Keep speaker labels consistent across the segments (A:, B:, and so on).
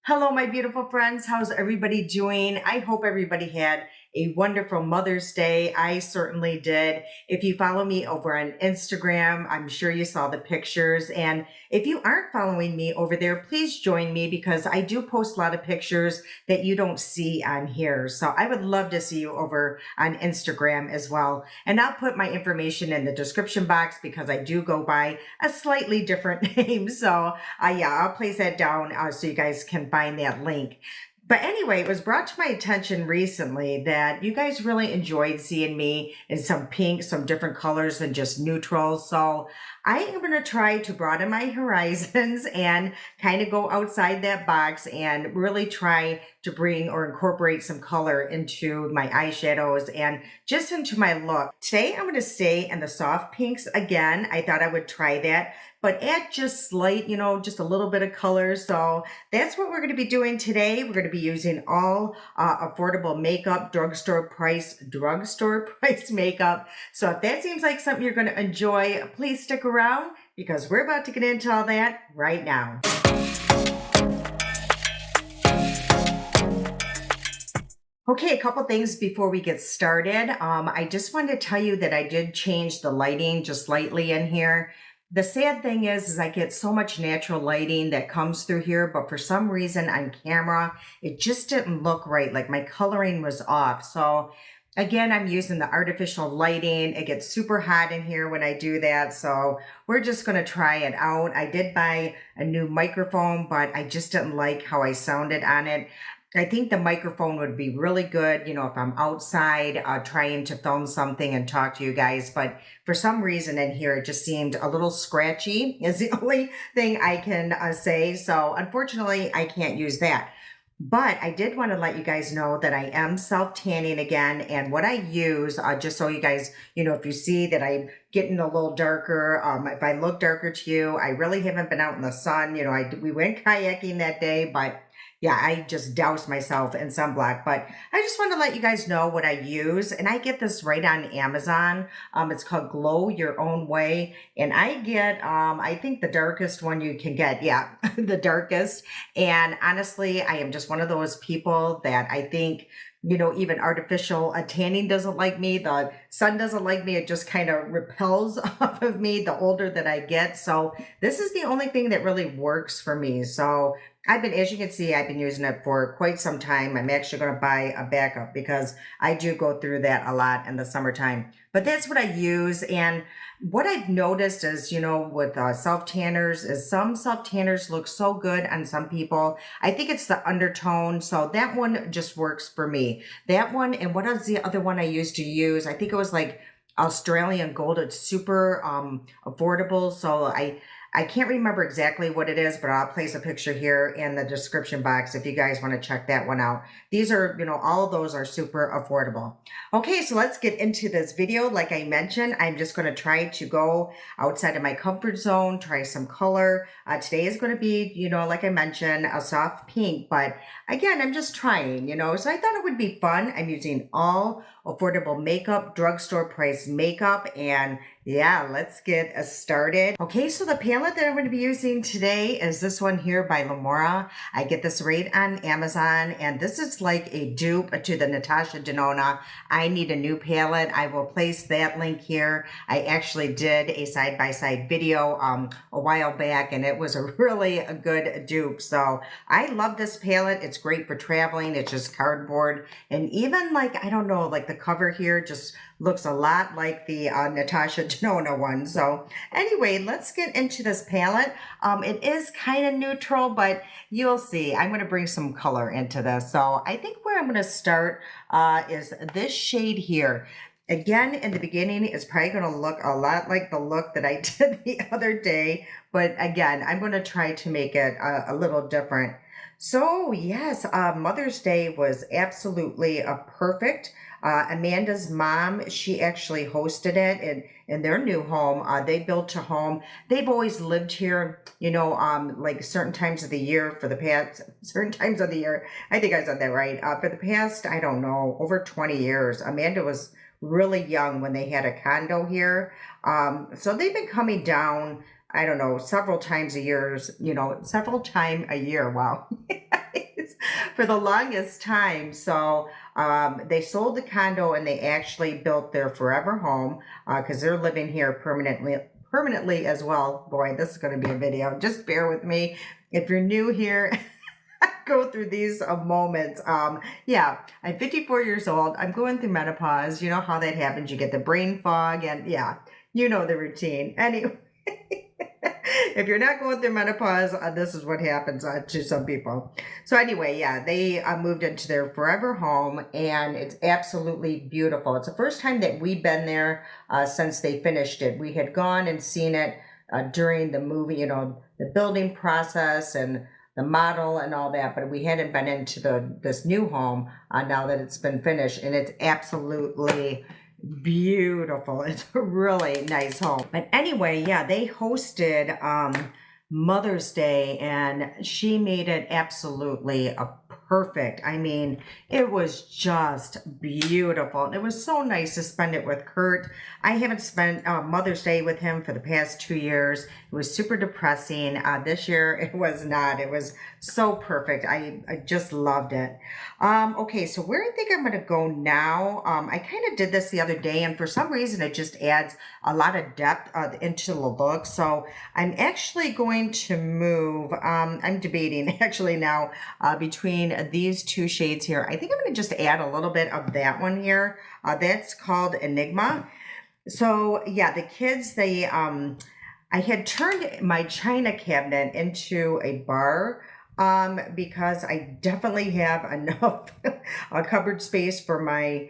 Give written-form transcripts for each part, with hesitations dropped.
A: Hello, my beautiful friends. How's everybody doing? I hope everybody had a wonderful Mother's Day. I certainly did. If you follow me over on Instagram, I'm sure you saw the pictures. And if you aren't following me over there, please join me because I do post a lot of pictures that you don't see on here. So I would love to see you over on Instagram as well. And I'll put my information in the description box because I do go by a slightly different name. So yeah, I'll place that down so you guys can find that link. But anyway, it was brought to my attention recently that you guys really enjoyed seeing me in some pink, some different colors than just neutrals. So I am going to try to broaden my horizons and kind of go outside that box and really try to bring or incorporate some color into my eyeshadows and just into my look. Today, I'm going to stay in the soft pinks again. I thought I would try that, but add just slight, just a little bit of color. So that's what we're going to be doing today. We're going to be using all affordable makeup, drugstore price makeup. So if that seems like something you're going to enjoy, please stick around because we're about to get into all that right now. Okay, a couple things before we get started. I just wanted to tell you that I did change the lighting just slightly in here. The sad thing is I get so much natural lighting that comes through here, but for some reason on camera, it just didn't look right. Like my coloring was off. So again, I'm using the artificial lighting. It gets super hot in here when I do that. So we're just going to try it out. I did buy a new microphone, but I just didn't like how I sounded on it. I think the microphone would be really good, if I'm outside trying to film something and talk to you guys. But for some reason in here, it just seemed a little scratchy is the only thing I can say. So unfortunately, I can't use that. But I did want to let you guys know that I am self-tanning again. And what I use, just so you guys, if you see that I'm getting a little darker, if I look darker to you, I really haven't been out in the sun. We went kayaking that day, but yeah, I just doused myself in sunblock. But I just want to let you guys know what I use. And I get this right on Amazon. It's called Glow Your Own Way. And I get, I think the darkest one you can get. Yeah, the darkest. And honestly, I am just one of those people that I think, even artificial tanning doesn't like me. The sun doesn't like me. It just kind of repels off of me the older that I get. So this is the only thing that really works for me. So as you can see, I've been using it for quite some time. I'm actually going to buy a backup because I do go through that a lot in the summertime. But that's what I use. And what I've noticed is, with self tanners, is some self tanners look so good on some people. I think it's the undertone. So that one just works for me. That one, and what was the other one I used to use? I think it was like Australian Gold. It's super affordable. So I can't remember exactly what it is, but I'll place a picture here in the description box if you guys want to check that one out. These are, all of those are super affordable. Okay, so let's get into this video. Like I mentioned, I'm just going to try to go outside of my comfort zone, try some color. Today is going to be, like I mentioned, a soft pink, but again, I'm just trying, so I thought it would be fun. I'm using all affordable makeup, drugstore price makeup, and yeah, let's get started. Okay, so the palette that I'm going to be using today is this one here by Lamora. I get this right on Amazon, and this is like a dupe to the Natasha Denona I Need a New palette. I will place that link here. I actually did a side-by-side video a while back, and it was a really good dupe. So I love this palette. It's great for traveling. It's just cardboard, and even like, I don't know, like the cover here just looks a lot like the Natasha Denona one. So anyway, let's get into this palette. It is kind of neutral, but you'll see. I'm going to bring some color into this. So I think where I'm going to start is this shade here. Again, in the beginning, it's probably going to look a lot like the look that I did the other day. But again, I'm going to try to make it a little different. So yes, Mother's Day was absolutely perfect. Amanda's mom, she actually hosted it in their new home. They built a home. They've always lived here, like certain times of the year for the past, certain times of the year. I think I said that right. For the past, I don't know, over 20 years. Amanda was really young when they had a condo here. So they've been coming down, I don't know, several times a year, several time a year. Wow. for the longest time. So they sold the condo and they actually built their forever home because they're living here permanently as well. Boy, this is going to be a video. Just bear with me. If you're new here, go through these moments. Yeah, I'm 54 years old. I'm going through menopause. You know how that happens. You get the brain fog and yeah, you know the routine. Anyway, if you're not going through menopause, this is what happens to some people. So anyway, yeah, they moved into their forever home and it's absolutely beautiful. It's the first time that we've been there since they finished it. We had gone and seen it during the movie, you know, the building process and the model and all that, but we hadn't been into this new home now that it's been finished, and it's absolutely beautiful. It's a really nice home. But anyway, yeah, they hosted Mother's Day and she made it absolutely a perfect. I mean, it was just beautiful. It was so nice to spend it with Kurt. I haven't spent Mother's Day with him for the past 2 years. It was super depressing. This year it was not. It was so perfect. I just loved it. Okay, so where I think I'm going to go now, I kind of did this the other day and for some reason it just adds a lot of depth into the look. So I'm actually going to move, I'm debating actually now between these two shades here. I think I'm going to just add a little bit of that one here. That's called Enigma. So yeah, the kids, they, I had turned my china cabinet into a bar because I definitely have enough cupboard space for my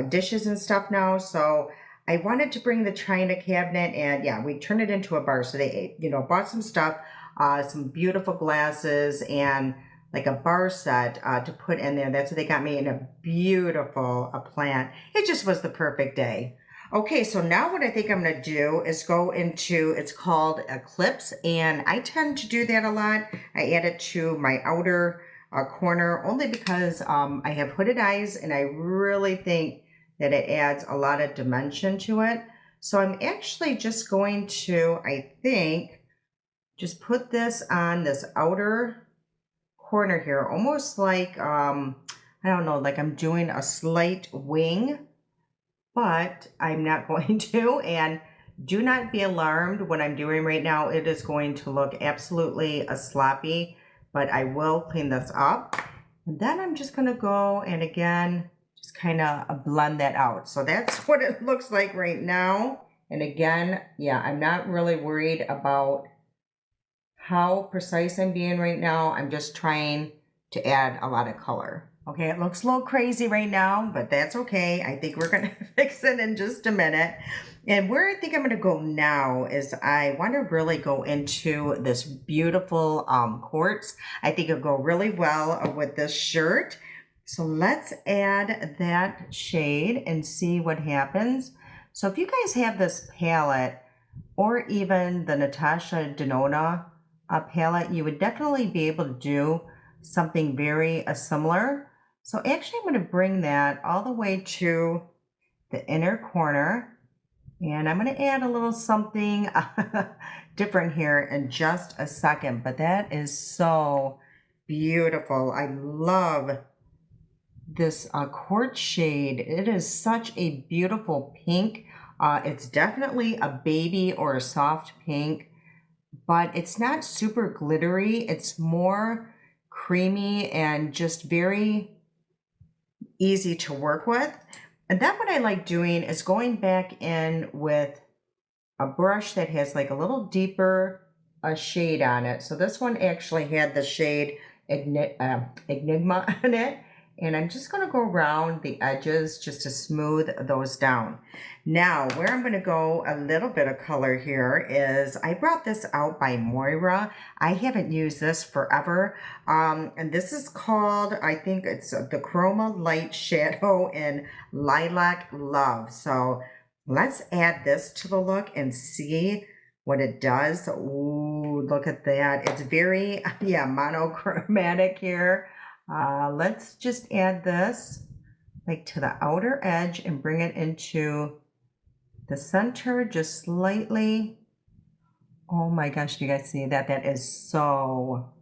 A: dishes and stuff now. So I wanted to bring the china cabinet and yeah, we turned it into a bar. So they, you know, bought some stuff, some beautiful glasses and like a bar set to put in there. That's what they got me, in a beautiful plant. It just was the perfect day. Okay, so now what I think I'm going to do is go into, it's called Eclipse, and I tend to do that a lot. I add it to my outer corner only because I have hooded eyes and I really think that it adds a lot of dimension to it. So I'm actually just going to, I think, just put this on this outer corner here, almost like, I don't know, like I'm doing a slight wing, but I'm not going to. And do not be alarmed what I'm doing right now. It is going to look absolutely sloppy, but I will clean this up. And then I'm just going to go and again, just kind of blend that out. So that's what it looks like right now. And again, yeah, I'm not really worried about how precise I'm being right now. I'm just trying to add a lot of color. Okay, it looks a little crazy right now, but that's okay. I think we're gonna fix it in just a minute. And where I think I'm gonna go now is I wanna really go into this beautiful quartz. I think it'll go really well with this shirt. So let's add that shade and see what happens. So if you guys have this palette or even the Natasha Denona palette, you would definitely be able to do something very similar. So actually I'm going to bring that all the way to the inner corner and I'm going to add a little something different here in just a second, but that is so beautiful. I love this quartz shade. It is such a beautiful pink. It's definitely a baby or a soft pink, but it's not super glittery. It's more creamy and just very easy to work with. And then what I like doing is going back in with a brush that has like a little deeper shade on it. So this one actually had the shade Enigma in it. And I'm just going to go around the edges just to smooth those down. Now, where I'm going to go a little bit of color here is, I brought this out by Moira. I haven't used this forever. And this is called, I think it's the Chroma Light Shadow in Lilac Love. So let's add this to the look and see what it does. Ooh, look at that. It's very, yeah, monochromatic here. Let's just add this like to the outer edge and bring it into the center just slightly. Oh my gosh, do you guys see that? That is so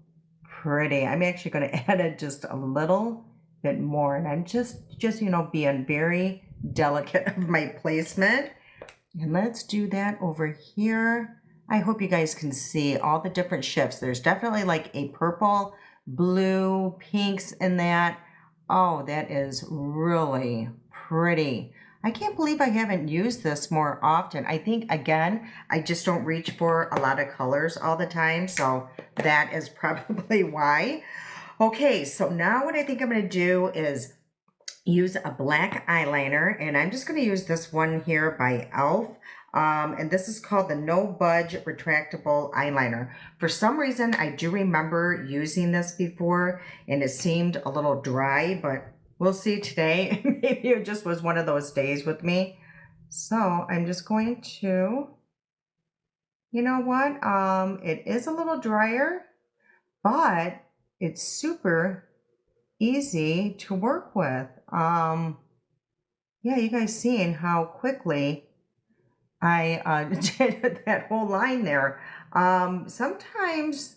A: pretty. I'm actually going to add it just a little bit more. And I'm just being very delicate of my placement. And let's do that over here. I hope you guys can see all the different shifts. There's definitely like a purple, blue, pinks in that. Oh, that is really pretty. I can't believe I haven't used this more often. I think, again, I just don't reach for a lot of colors all the time. So that is probably why. Okay, so now what I think I'm going to do is use a black eyeliner, and I'm just going to use this one here by e.l.f. And this is called the No Budge Retractable Eyeliner. For some reason, I do remember using this before, and it seemed a little dry, but we'll see today. Maybe it just was one of those days with me. So I'm just going to, you know what? It is a little drier, but it's super easy to work with. Yeah, you guys seeing how quickly I did that whole line there. Sometimes,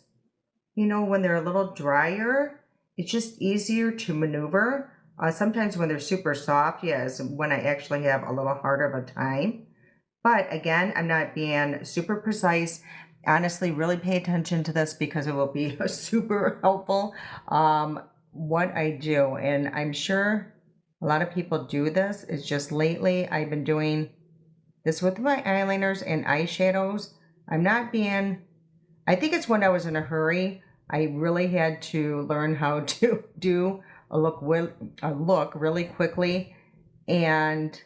A: when they're a little drier, it's just easier to maneuver. Sometimes when they're super soft, yes, when I actually have a little harder of a time. But again, I'm not being super precise. Honestly, really pay attention to this because it will be super helpful. What I do, and I'm sure a lot of people do this, is just lately I've been doing this with my eyeliners and eyeshadows. I think it's when I was in a hurry. I really had to learn how to do a look really quickly and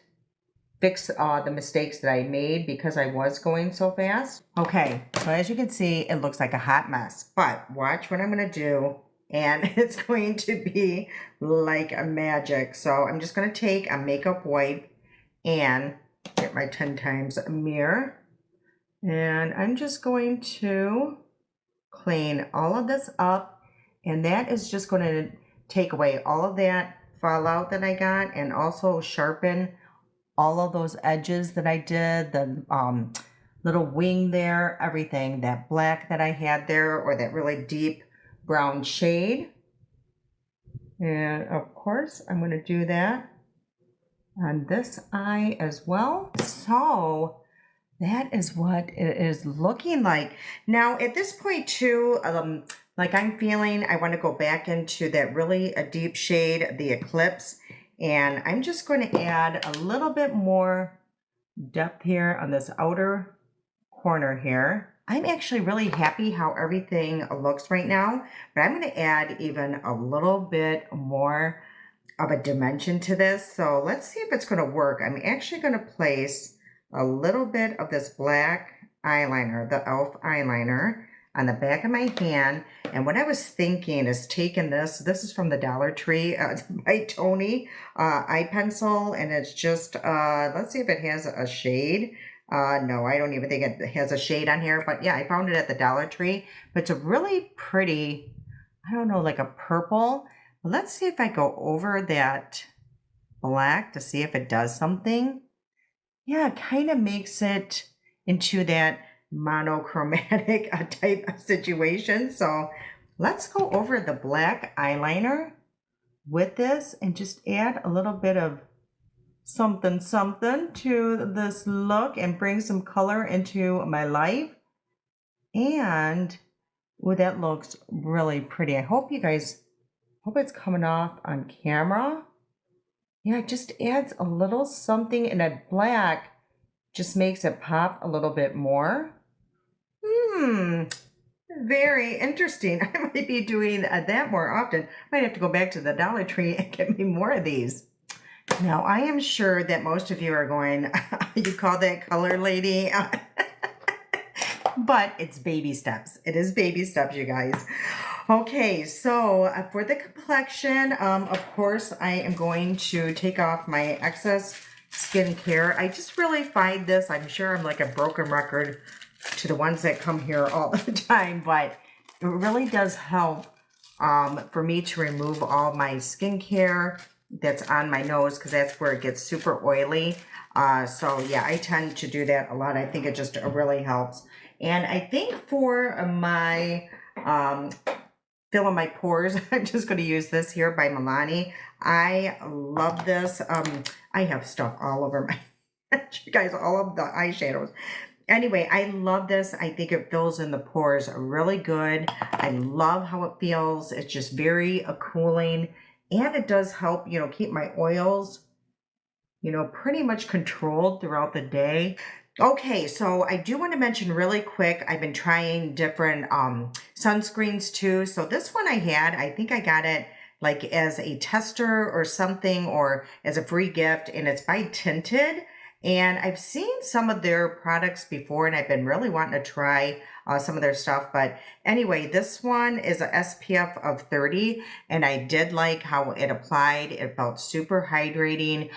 A: fix the mistakes that I made because I was going so fast. Okay, so as you can see, it looks like a hot mess, but watch what I'm gonna do, and it's going to be like a magic. So I'm just gonna take a makeup wipe and get my 10 times mirror, and I'm just going to clean all of this up, and that is just going to take away all of that fallout that I got, and also sharpen all of those edges that I did, the little wing there, everything, that black that I had there, or that really deep brown shade. And of course, I'm going to do that on this eye as well. So that is what it is looking like. Now, at this point too, like I'm feeling I want to go back into that really a deep shade, the Eclipse. And I'm just going to add a little bit more depth here on this outer corner here. I'm actually really happy how everything looks right now, but I'm going to add even a little bit more of a dimension to this. So let's see if it's going to work. I'm actually going to place a little bit of this black eyeliner, the e.l.f. eyeliner, on the back of my hand. And what I was thinking is taking this is from the Dollar Tree by Tony eye pencil, and it's just, let's see if it has a shade. No, I don't even think it has a shade on here, but yeah, I found it at the Dollar Tree. But it's a really pretty, I don't know, like a purple. But let's see if I go over that black to see if it does something. Yeah, it kind of makes it into that monochromatic type of situation. So let's go over the black eyeliner with this and just add a little bit of something to this look and bring some color into my life. And oh, that looks really pretty. I hope it's coming off on camera. Yeah, it just adds a little something, in that black just makes it pop a little bit more. Very interesting. I might be doing that more often. Might have to go back to the Dollar Tree and get me more of these. Now, I am sure that most of you are going, you call that color, lady? But it's baby steps. It is baby steps, you guys. Okay, so for the complexion, of course, I am going to take off my excess skincare. I just really find this, I'm sure I'm like a broken record to the ones that come here all the time, but it really does help for me to remove all my skincare that's on my nose, because that's where it gets super oily. So yeah, I tend to do that a lot. I think it just really helps. And I think for my filling my pores. I'm just going to use this here by Milani. I love this. I have stuff all over my, you guys, all of the eyeshadows. Anyway, I love this. I think it fills in the pores really good. I love how it feels. It's just very cooling, and it does help, keep my oils, pretty much controlled throughout the day. Okay, so I do want to mention really quick, I've been trying different sunscreens too. So this one I think I got it like as a tester or something, or as a free gift, and it's by Tinted. And I've seen some of their products before, and I've been really wanting to try some of their stuff. But anyway, this one is a SPF of 30, and I did like how it applied. It felt super hydrating.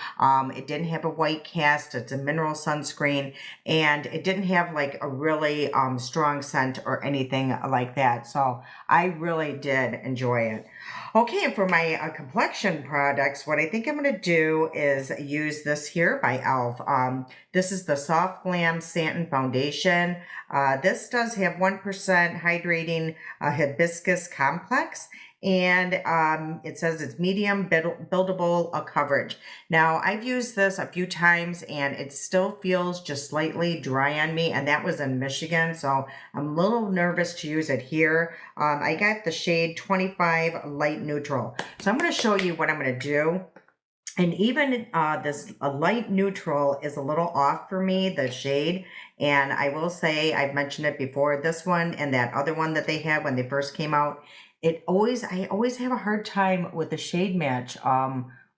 A: It didn't have a white cast. It's a mineral sunscreen, and it didn't have like a really strong scent or anything like that. So I really did enjoy it. Okay, and for my complexion products, what I think I'm going to do is use this here by e.l.f. This is the Soft Glam Satin Foundation. This does have 1% hydrating hibiscus complex, and it says it's medium buildable coverage. Now, I've used this a few times, and it still feels just slightly dry on me, and that was in Michigan, so I'm a little nervous to use it here. I got the shade 25 Light Neutral. So I'm going to show you what I'm going to do. And even this light neutral is a little off for me, the shade. And I will say, I've mentioned it before, this one and that other one that they had when they first came out, I always have a hard time with the shade match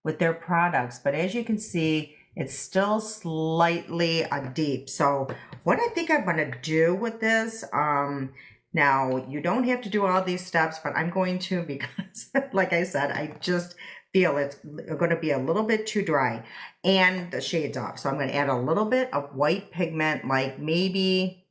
A: with their products. But as you can see, it's still slightly deep. So what I think I'm going to do with this, now you don't have to do all these steps, but I'm going to, because like I said, I just feel it's going to be a little bit too dry and the shade's off. So I'm going to add a little bit of white pigment, like maybe,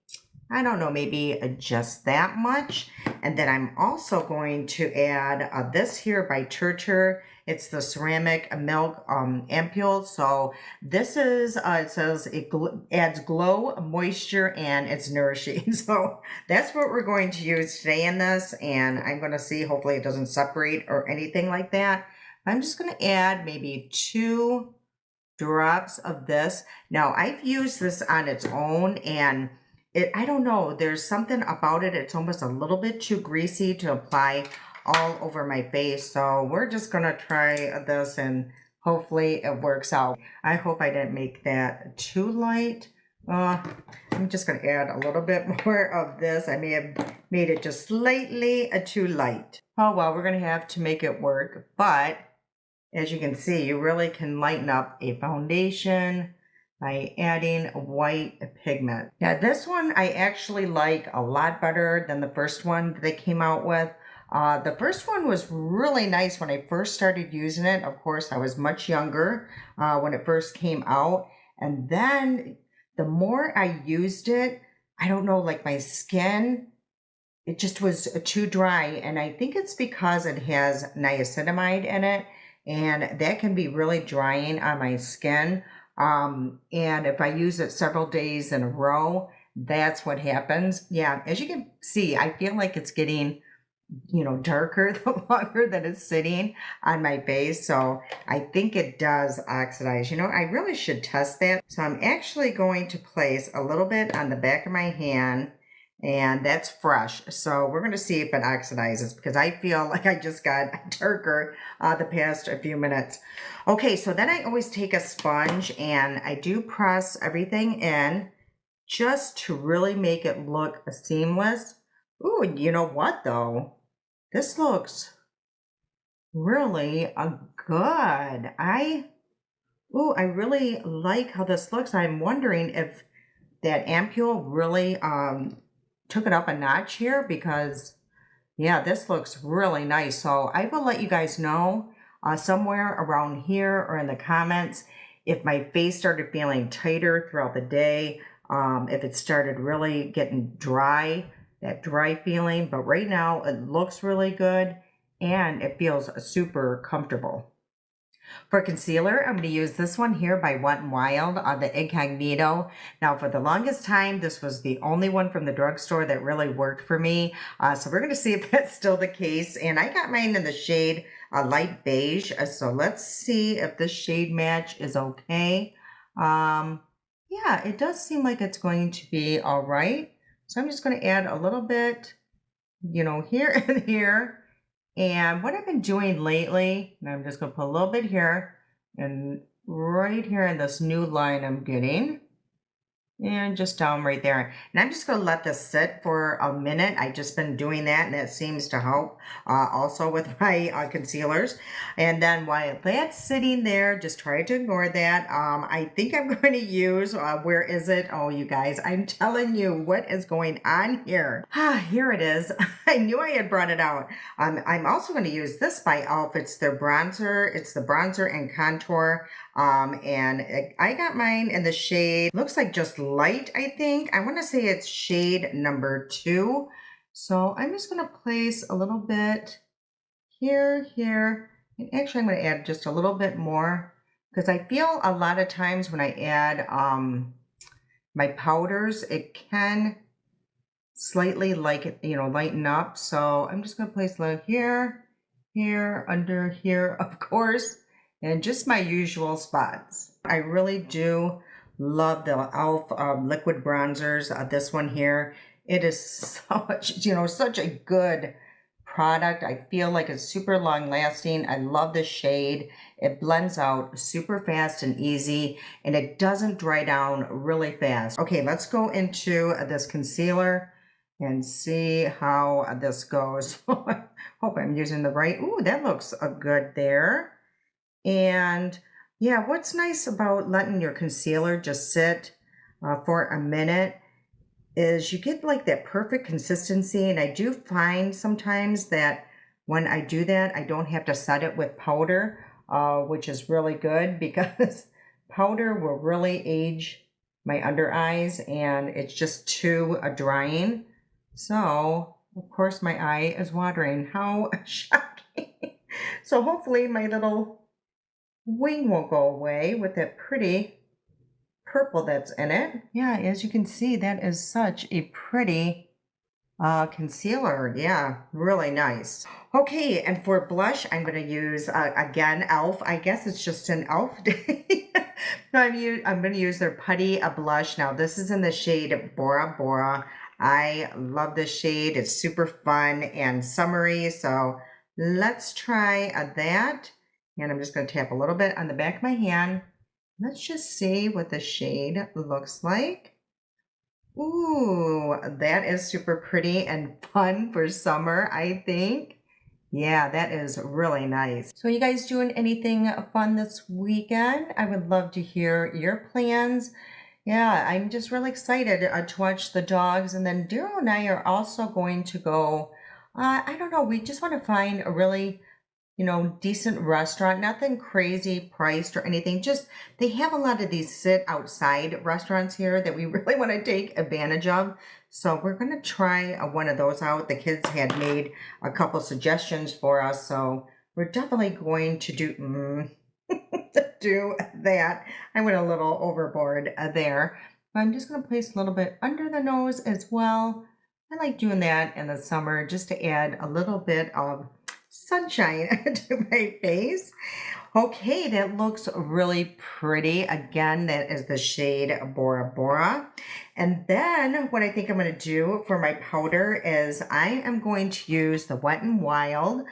A: I don't know, maybe just that much. And then I'm also going to add this here by Turtur. It's the ceramic milk ampule. So this is, it says it adds glow, moisture, and it's nourishing. So that's what we're going to use today in this. And I'm going to see, hopefully it doesn't separate or anything like that. I'm just going to add maybe 2 drops of this. Now, I've used this on its own, and I don't know, there's something about it. It's almost a little bit too greasy to apply all over my face. So we're just going to try this, and hopefully it works out. I hope I didn't make that too light. I'm just going to add a little bit more of this. I may have made it just slightly too light. Oh, well, we're going to have to make it work. But as you can see, you really can lighten up a foundation by adding white pigment. Now, this one I actually like a lot better than the first one that they came out with. The first one was really nice when I first started using it. Of course, I was much younger when it first came out. And then the more I used it, I don't know, like my skin, it just was too dry. And I think it's because it has niacinamide in it. And that can be really drying on my skin. And if I use it several days in a row, that's what happens. Yeah, as you can see, I feel like it's getting, darker the longer that it's sitting on my face. So I think it does oxidize. I really should test that. So I'm actually going to place a little bit on the back of my hand, and that's fresh. So we're going to see if it oxidizes, because I feel like I just got darker the past few minutes. Okay, so then I always take a sponge and I do press everything in just to really make it look seamless. Ooh, and you know what though? This looks really good. I really like how this looks. I'm wondering if that ampule really took it up a notch here, because yeah, this looks really nice. So I will let you guys know somewhere around here or in the comments if my face started feeling tighter throughout the day, if it started really getting dry, that dry feeling. But right now it looks really good and it feels super comfortable. For concealer, I'm going to use this one here by Wet n Wild, the Incognito. Now, for the longest time, this was the only one from the drugstore that really worked for me. So we're going to see if that's still the case. And I got mine in the shade light beige. So let's see if this shade match is okay. Yeah, it does seem like it's going to be all right. So I'm just going to add a little bit, here and here. And what I've been doing lately, and I'm just going to put a little bit here and right here in this new line I'm getting. And just down right there. And I'm just going to let this sit for a minute. I've just been doing that, and it seems to help also with my concealers. And then while that's sitting there, just try to ignore that. I think I'm going to use, where is it? Oh, you guys, I'm telling you what is going on here. Here it is. I knew I had brought it out. I'm also going to use this by e.l.f. It's their bronzer. It's the bronzer and contour. I got mine in the shade, looks like just light, I think. I want to say it's shade number 2. So I'm just going to place a little bit here, and actually I'm going to add just a little bit more because I feel a lot of times when I add my powders, it can slightly lighten up. So I'm just going to place a little here, under here, of course. And just my usual spots. I really do love the e.l.f. Liquid bronzers. This one here, it is such a good product. I feel like it's super long lasting. I love the shade. It blends out super fast and easy, and it doesn't dry down really fast. Okay, let's go into this concealer and see how this goes. Hope I'm using the right. Ooh, that looks good there. And yeah, what's nice about letting your concealer just sit for a minute is you get like that perfect consistency. And I do find sometimes that when I do that, I don't have to set it with powder, which is really good because powder will really age my under eyes and it's just too drying. So, of course, my eye is watering. How shocking. So hopefully my little wing won't go away with that pretty purple that's in it. Yeah, as you can see, that is such a pretty concealer. Yeah, really nice. Okay, and for blush, I'm going to use, again, e.l.f. I guess it's just an e.l.f. day. I'm going to use their Putty blush. Now, this is in the shade Bora Bora. I love this shade. It's super fun and summery. So let's try that. And I'm just going to tap a little bit on the back of my hand. Let's just see what the shade looks like. Ooh, that is super pretty and fun for summer, I think. Yeah, that is really nice. So you guys doing anything fun this weekend? I would love to hear your plans. Yeah, I'm just really excited to watch the dogs. And then Daryl and I are also going to go, I don't know, we just want to find a really decent restaurant, nothing crazy priced or anything. Just they have a lot of these sit outside restaurants here that we really want to take advantage of. So we're going to try one of those out. The kids had made a couple suggestions for us. So we're definitely going to do that. I went a little overboard there. But I'm just going to place a little bit under the nose as well. I like doing that in the summer just to add a little bit of sunshine to my face. Okay, that looks really pretty. Again, that is the shade Bora Bora. And then what I think I'm going to do for my powder is I am going to use the Wet n Wild.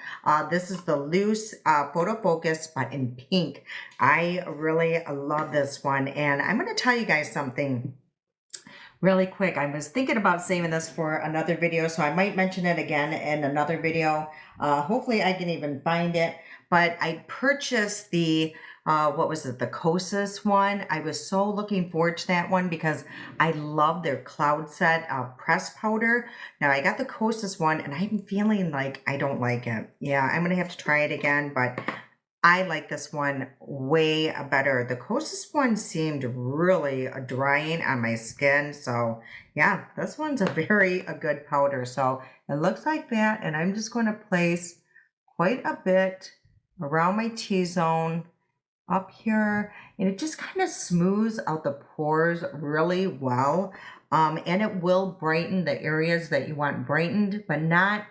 A: This is the loose photo focus, but in pink. I really love this one. And I'm going to tell you guys something really quick. I was thinking about saving this for another video, so I might mention it again in another video. Hopefully I can even find it. But I purchased the, what was it, the Kosas one. I was so looking forward to that one because I love their Cloud Set press powder. Now I got the Kosas one and I'm feeling like I don't like it. Yeah, I'm going to have to try it again, but I like this one way better. The Kosas one seemed really drying on my skin. So yeah, this one's a good powder. So it looks like that. And I'm just going to place quite a bit around my T-zone up here, and it just kind of smooths out the pores really well. And it will brighten the areas that you want brightened, but not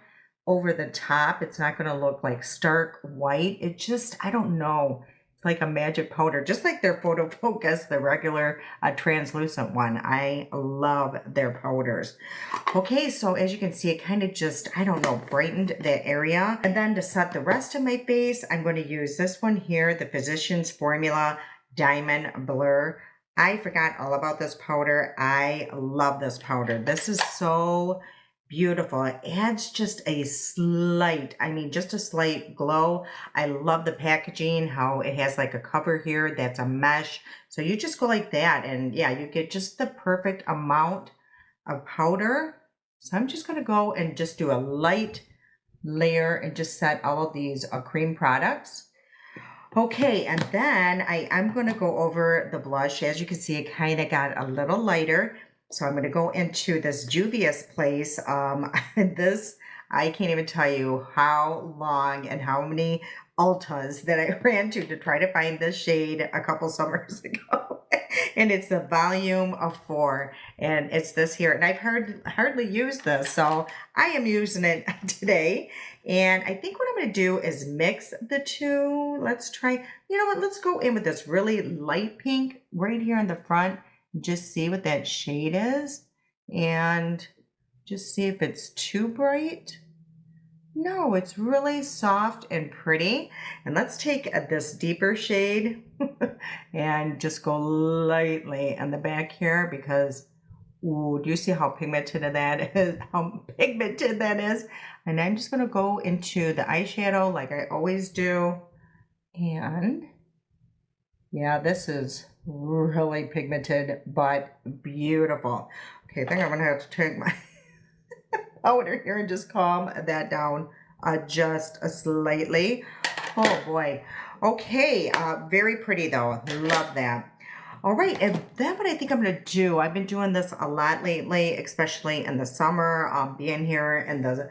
A: over the top. It's not going to look like stark white. It just, I don't know. It's like a magic powder, just like their Photo Focus, the regular translucent one. I love their powders. Okay, so as you can see, it kind of just, I don't know, brightened that area. And then to set the rest of my face, I'm going to use this one here, the Physicians Formula Diamond Blur. I forgot all about this powder. I love this powder. This is so beautiful. It adds just a slight, I mean, just a slight glow. I love the packaging, how it has like a cover here that's a mesh. So you just go like that, and yeah, you get just the perfect amount of powder. So I'm just going to go and just do a light layer and just set all of these cream products. Okay, and then I'm going to go over the blush. As you can see, it kind of got a little lighter. So I'm going to go into this Juvia's Place. This, I can't even tell you how long and how many Ultas that I ran to try to find this shade a couple summers ago. And it's the volume of 4, and it's this here. And I've hardly used this, so I am using it today. And I think what I'm going to do is mix the two. Let's try, you know what, let's go in with this really light pink right here in the front. Just see what that shade is and just see if it's too bright. No, it's really soft and pretty. And let's take this deeper shade and just go lightly on the back here because, ooh, do you see how pigmented that is? How pigmented that is? And I'm just going to go into the eyeshadow like I always do. And yeah, this is really pigmented, but beautiful. Okay, I think I'm going to have to take my powder here and just calm that down just slightly. Oh boy. Okay, very pretty though. Love that. All right, and then what I think I'm going to do, I've been doing this a lot lately, especially in the summer, being here in the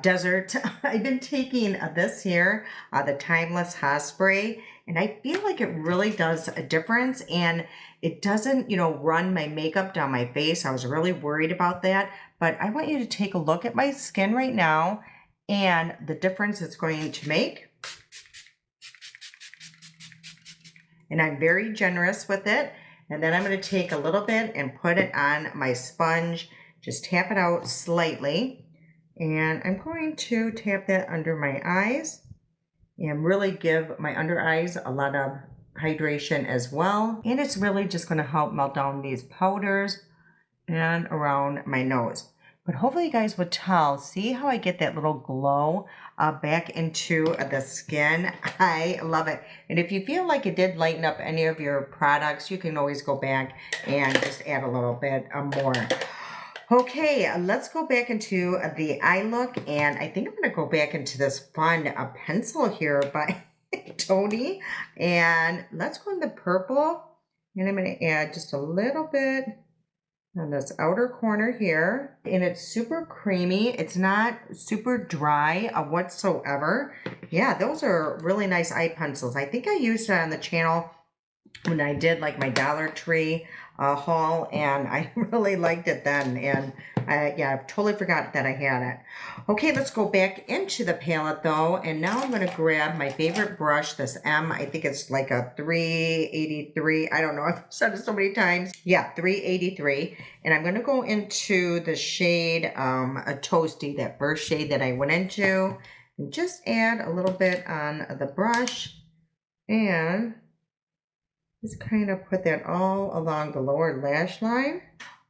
A: desert. I've been taking this here, the Timeless Hairspray, and I feel like it really does a difference, and it doesn't, you know, run my makeup down my face. I was really worried about that, but I want you to take a look at my skin right now and the difference it's going to make. And I'm very generous with it. And then I'm going to take a little bit and put it on my sponge. Just tap it out slightly. And I'm going to tap that under my eyes and really give my under eyes a lot of hydration as well. And it's really just going to help melt down these powders and around my nose. But hopefully you guys would tell, see how I get that little glow back into the skin. I love it. And if you feel like it did lighten up any of your products, you can always go back and just add a little bit more. Okay, let's go back into the eye look. And I think I'm going to go back into this fun pencil here by Tony. And let's go in the purple. And I'm going to add just a little bit on this outer corner here, and it's super creamy. It's not super dry whatsoever. Yeah, those are really nice eye pencils. I think I used it on the channel when I did like my Dollar Tree haul, and I really liked it then. And yeah, I totally forgot that I had it. Okay, let's go back into the palette though, and now I'm going to grab my favorite brush, this I think it's like a 383. I don't know, I've said it so many times. Yeah, 383. And I'm going to go into the shade a Toasty, that first shade that I went into, and just add a little bit on the brush and just kind of put that all along the lower lash line.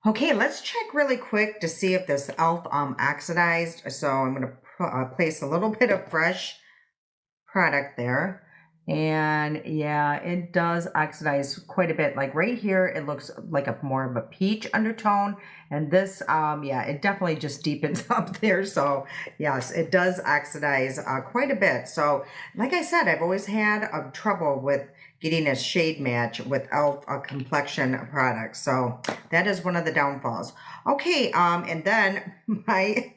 A: Okay, let's check really quick to see if this e.l.f. Oxidized. So I'm going to place a little bit of fresh product there. And yeah, it does oxidize quite a bit. Like right here, it looks like a more of a peach undertone. And this, yeah, it definitely just deepens up there. So yes, it does oxidize quite a bit. So like I said, I've always had trouble with getting a shade match with e.l.f. complexion products. So that is one of the downfalls. Okay, and then my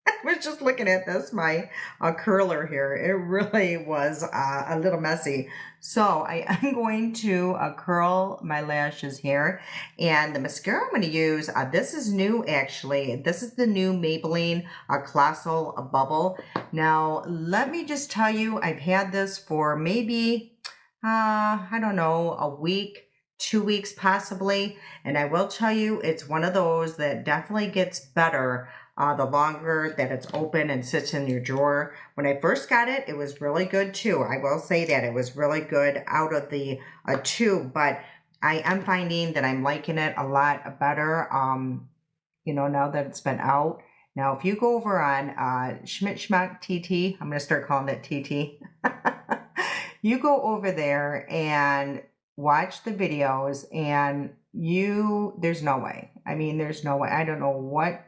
A: I was just looking at this, my curler here. It really was a little messy. So I am going to curl my lashes here. And the mascara I'm going to use, this is new actually. This is the new Maybelline Colossal Bubble. Now, let me just tell you, I've had this for maybe, I don't know, a week, 2 weeks possibly. And I will tell you, it's one of those that definitely gets better the longer that it's open and sits in your drawer. When I first got it, it was really good too. I will say that it was really good out of the tube, but I am finding that I'm liking it a lot better, now that it's been out. Now, if you go over on Schmidt Schmack TT, I'm going to start calling it TT. You go over there and watch the videos and there's no way. I mean, there's no way. I don't know what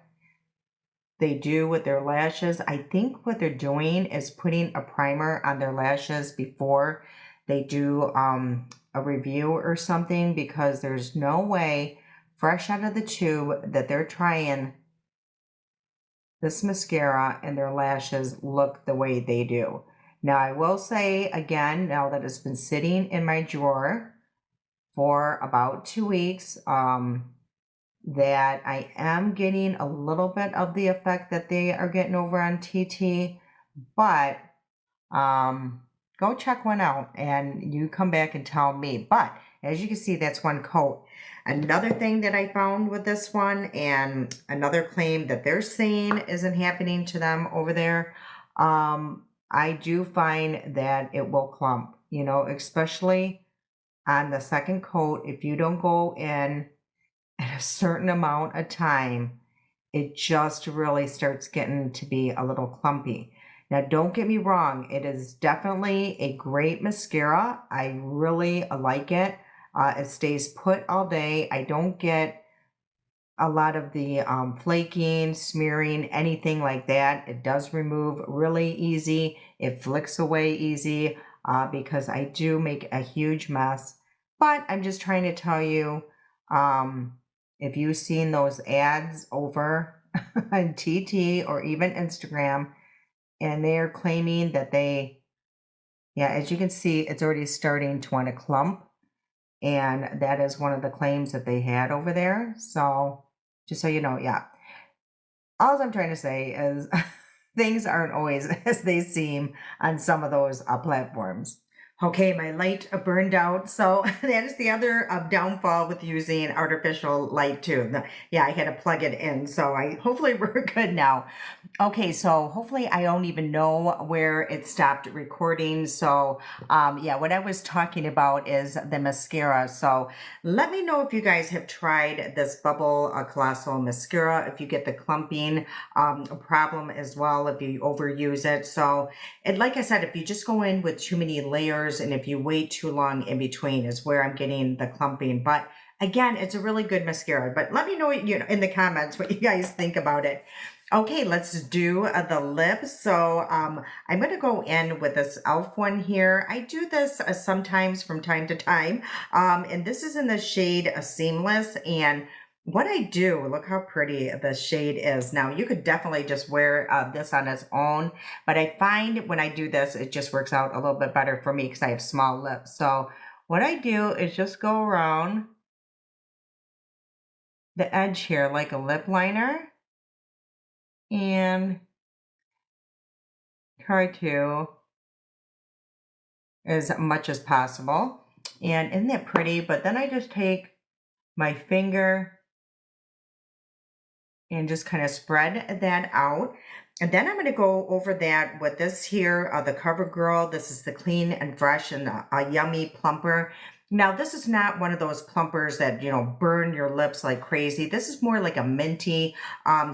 A: they do with their lashes. I think what they're doing is putting a primer on their lashes before they do a review or something, because there's no way fresh out of the tube that they're trying this mascara and their lashes look the way they do. Now, I will say again, now that it's been sitting in my drawer for about 2 weeks, that I am getting a little bit of the effect that they are getting over on TT, but go check one out and you come back and tell me. But as you can see, that's one coat. Another thing that I found with this one, and another claim that they're saying isn't happening to them over there, I do find that it will clump, especially on the second coat. If you don't go in at a certain amount of time, it just really starts getting to be a little clumpy. Now, don't get me wrong, it is definitely a great mascara. I really like it. It stays put all day. I don't get a lot of the flaking, smearing, anything like that. It does remove really easy. It flicks away easy because I do make a huge mess. But I'm just trying to tell you, if you've seen those ads over on TT or even Instagram, and they're claiming that as you can see, it's already starting to want to clump. And that is one of the claims that they had over there. So just so you know, all I'm trying to say is things aren't always as they seem on some of those platforms. Okay, my light burned out. So that is the other downfall with using artificial light too. I had to plug it in. So hopefully we're good now. Okay, so hopefully I don't even know where it stopped recording. So what I was talking about is the mascara. So let me know if you guys have tried this Bubble Colossal Mascara, if you get the clumping problem as well, if you overuse it. So, and like I said, if you just go in with too many layers and if you wait too long in between is where I'm getting the clumping. But again, it's a really good mascara. But let me know, in the comments what you guys think about it. Okay, let's do the lips. So I'm going to go in with this e.l.f. one here. I do this sometimes from time to time. And this is in the shade Seamless. And what I do, look how pretty the shade is. Now, you could definitely just wear this on its own. But I find when I do this, it just works out a little bit better for me because I have small lips. So what I do is just go around the edge here like a lip liner. And try to as much as possible. And isn't that pretty? But then I just take my finger and just kind of spread that out. And then I'm going to go over that with this here, the CoverGirl. This is the Clean and Fresh and Yummy Plumper. Now, this is not one of those plumpers that, burn your lips like crazy. This is more like a minty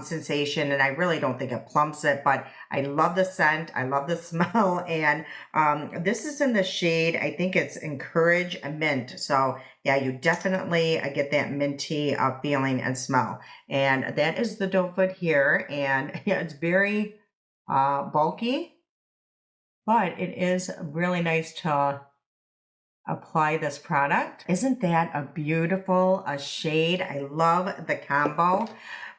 A: sensation, and I really don't think it plumps it, but I love the scent. I love the smell, and this is in the shade, I think it's Encourage Mint. So, you definitely get that minty feeling and smell. And that is the doe foot here, and it's very bulky, but it is really nice to apply this product. Isn't that a beautiful shade? I love the combo.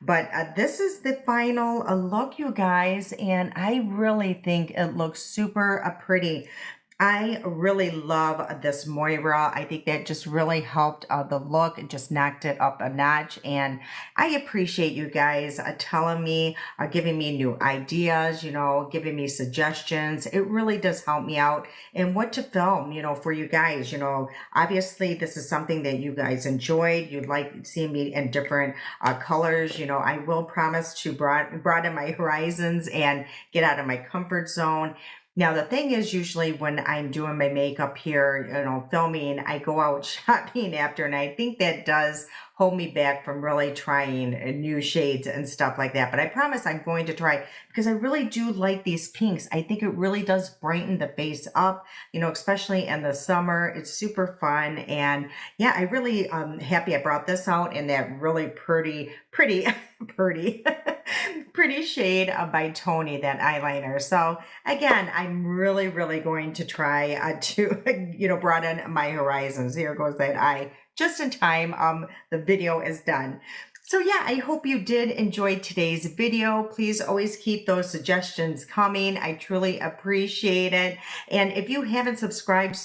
A: But this is the final look, you guys, and I really think it looks super pretty. I really love this Moira. I think that just really helped the look. It just knocked it up a notch. And I appreciate you guys telling me, giving me new ideas, giving me suggestions. It really does help me out and what to film, for you guys. Obviously, this is something that you guys enjoyed. You'd like seeing me in different colors. I will promise to broaden my horizons and get out of my comfort zone. Now, the thing is, usually when I'm doing my makeup here, filming, I go out shopping after, and I think that does hold me back from really trying new shades and stuff like that. But I promise I'm going to try because I really do like these pinks. I think it really does brighten the face up, especially in the summer. It's super fun. And yeah, I really happy I brought this out in that really pretty, pretty, pretty shade by Tony, that eyeliner. So again, I'm really going to try to, broaden my horizons. Here goes that eye just in time. The video is done. So yeah, I hope you did enjoy today's video. Please always keep those suggestions coming. I truly appreciate it. And if you haven't subscribed,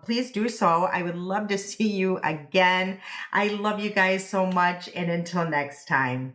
A: please do so. I would love to see you again. I love you guys so much. And until next time.